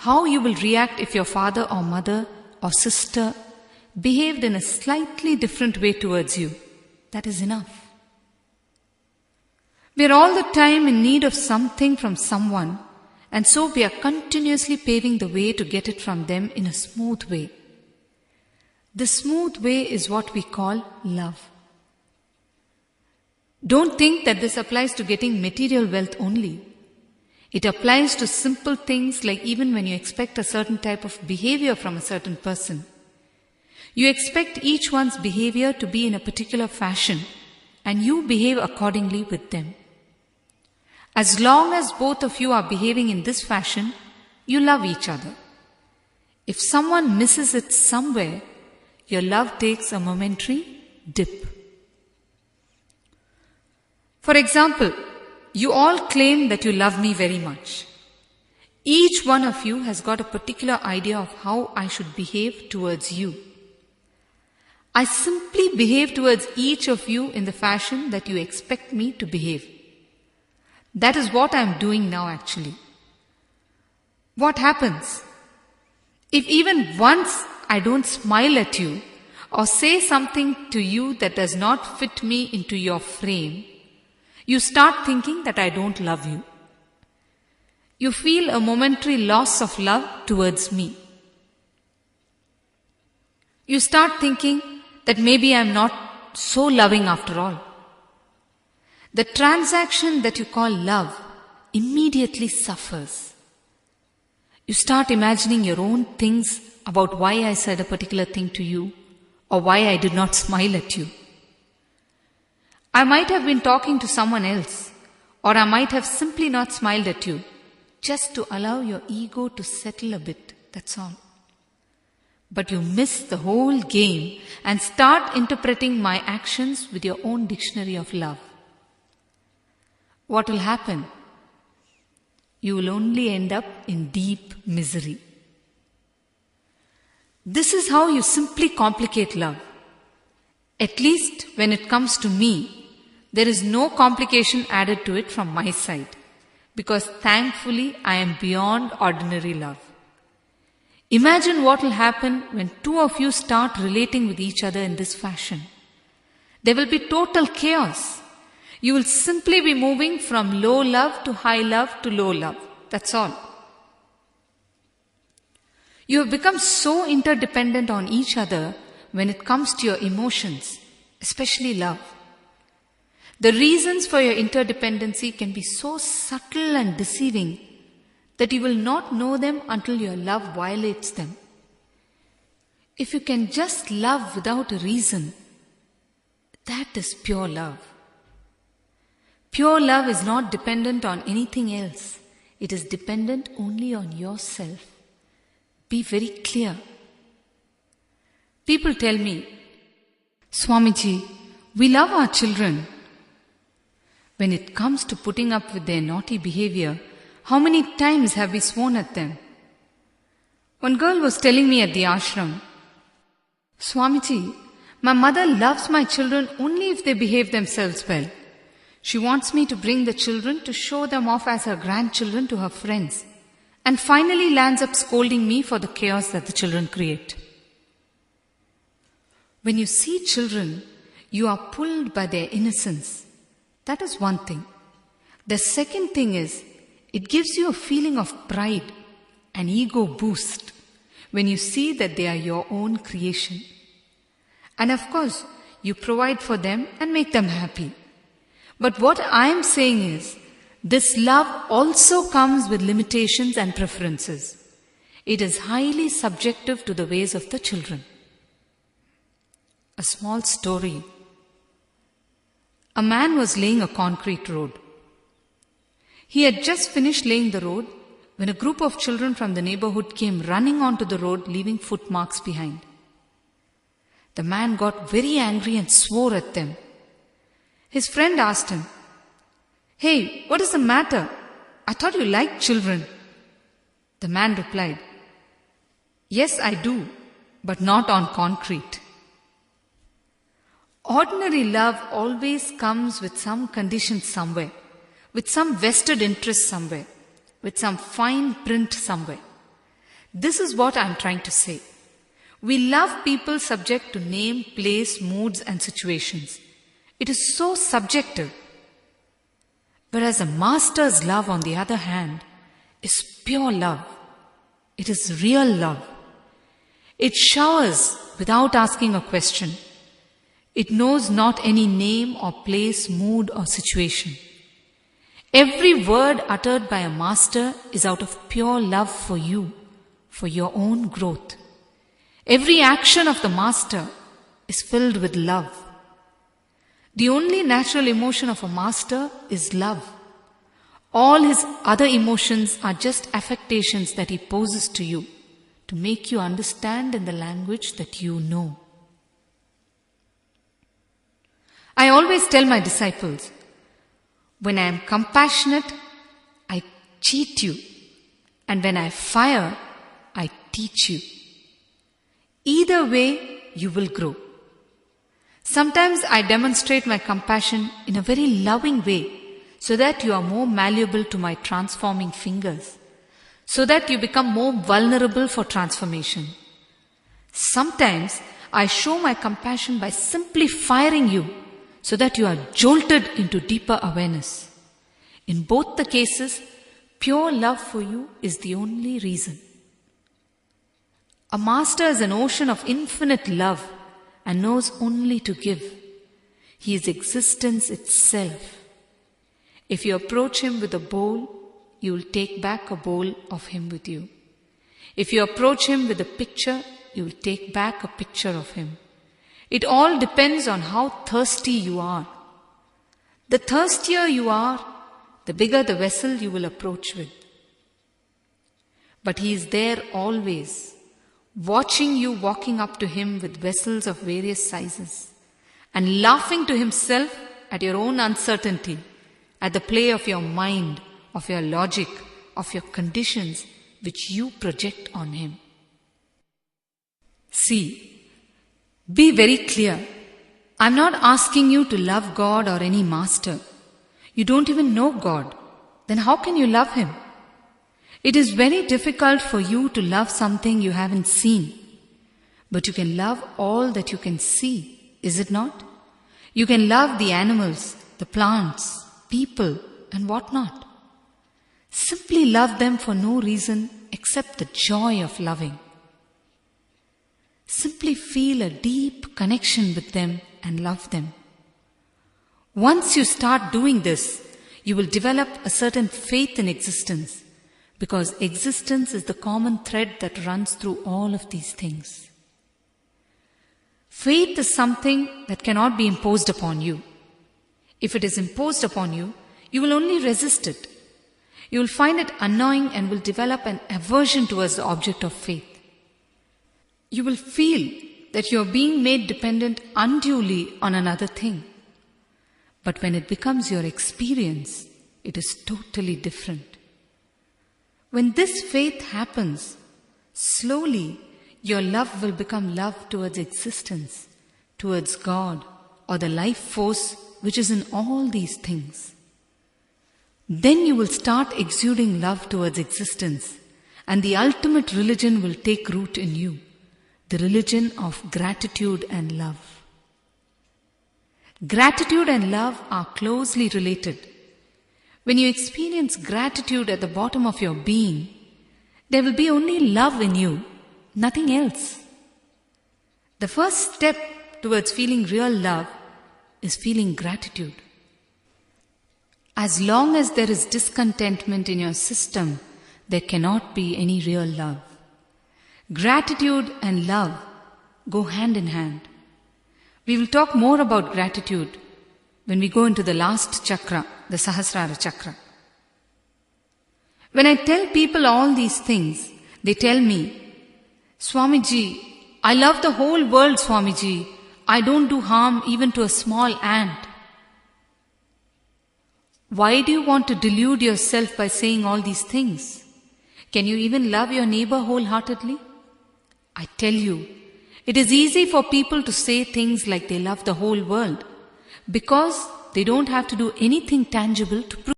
how you will react if your father or mother or sister behaved in a slightly different way towards you. That is enough. We are all the time in need of something from someone, and so we are continuously paving the way to get it from them in a smooth way. The smooth way is what we call love. Don't think that this applies to getting material wealth only. It applies to simple things like even when you expect a certain type of behavior from a certain person. You expect each one's behavior to be in a particular fashion, and you behave accordingly with them. As long as both of you are behaving in this fashion, you love each other. If someone misses it somewhere, your love takes a momentary dip. For example, you all claim that you love me very much. Each one of you has got a particular idea of how I should behave towards you. I simply behave towards each of you in the fashion that you expect me to behave. That is what I am doing now actually. What happens? If even once I don't smile at you or say something to you that does not fit me into your frame, you start thinking that I don't love you. You feel a momentary loss of love towards me. You start thinking that maybe I am not so loving after all. The transaction that you call love immediately suffers. You start imagining your own things about why I said a particular thing to you or why I did not smile at you. I might have been talking to someone else, or I might have simply not smiled at you, just to allow your ego to settle a bit, that's all. But you miss the whole game and start interpreting my actions with your own dictionary of love. What will happen? You will only end up in deep misery. This is how you simply complicate love. At least when it comes to me, there is no complication added to it from my side, because thankfully I am beyond ordinary love. Imagine what will happen when two of you start relating with each other in this fashion. There will be total chaos. You will simply be moving from low love to high love to low love. That's all. You have become so interdependent on each other when it comes to your emotions, especially love. The reasons for your interdependency can be so subtle and deceiving that you will not know them until your love violates them. If you can just love without a reason, that is pure love. Pure love is not dependent on anything else. It is dependent only on yourself. Be very clear. People tell me, Swamiji, we love our children. When it comes to putting up with their naughty behavior, how many times have we sworn at them? One girl was telling me at the ashram, Swamiji, my mother loves my children only if they behave themselves well. She wants me to bring the children to show them off as her grandchildren to her friends, and finally lands up scolding me for the chaos that the children create. When you see children, you are pulled by their innocence. That is one thing. The second thing is, it gives you a feeling of pride, an ego boost, when you see that they are your own creation. And of course, you provide for them and make them happy. But what I am saying is, this love also comes with limitations and preferences. It is highly subjective to the ways of the children. A small story. A man was laying a concrete road. He had just finished laying the road when a group of children from the neighborhood came running onto the road, leaving footmarks behind. The man got very angry and swore at them. His friend asked him, Hey, what is the matter? I thought you liked children. The man replied, Yes, I do, but not on concrete. Ordinary love always comes with some conditions somewhere, with some vested interest somewhere, with some fine print somewhere. This is what I'm trying to say. We love people subject to name, place, moods and situations. It is so subjective. Whereas a master's love, on the other hand, is pure love. It is real love. It showers without asking a question. It knows not any name or place, mood or situation. Every word uttered by a master is out of pure love for you, for your own growth. Every action of the master is filled with love. The only natural emotion of a master is love. All his other emotions are just affectations that he poses to you to make you understand in the language that you know. I always tell my disciples, when I am compassionate, I cheat you, and when I fire, I teach you. Either way, you will grow. Sometimes I demonstrate my compassion in a very loving way so that you are more malleable to my transforming fingers, so that you become more vulnerable for transformation. Sometimes I show my compassion by simply firing you so that you are jolted into deeper awareness. In both the cases, pure love for you is the only reason. A master is an ocean of infinite love and knows only to give. He is existence itself. If you approach him with a bowl, you will take back a bowl of him with you. If you approach him with a picture, you will take back a picture of him. It all depends on how thirsty you are. The thirstier you are, the bigger the vessel you will approach with. But he is there always, watching you walking up to him with vessels of various sizes and laughing to himself at your own uncertainty, at the play of your mind, of your logic, of your conditions which you project on him. See, be very clear. I'm not asking you to love God or any master. You don't even know God. Then how can you love him? It is very difficult for you to love something you haven't seen. But you can love all that you can see, is it not? You can love the animals, the plants, people, and what not. Simply love them for no reason except the joy of loving. Simply feel a deep connection with them and love them. Once you start doing this, you will develop a certain faith in existence, because existence is the common thread that runs through all of these things. Faith is something that cannot be imposed upon you. If it is imposed upon you, you will only resist it. You will find it annoying and will develop an aversion towards the object of faith. You will feel that you are being made dependent unduly on another thing. But when it becomes your experience, it is totally different. When this faith happens, slowly your love will become love towards existence, towards God, or the life force which is in all these things. Then you will start exuding love towards existence, and the ultimate religion will take root in you, the religion of gratitude and love. Gratitude and love are closely related. When you experience gratitude at the bottom of your being, there will be only love in you, nothing else. The first step towards feeling real love is feeling gratitude. As long as there is discontentment in your system, there cannot be any real love. Gratitude and love go hand in hand. We will talk more about gratitude when we go into the last chakra, the Sahasrara chakra. When I tell people all these things, they tell me, Swamiji, I love the whole world, Swamiji. I don't do harm even to a small ant. Why do you want to delude yourself by saying all these things? Can you even love your neighbor wholeheartedly? I tell you, it is easy for people to say things like they love the whole world because they don't have to do anything tangible to prove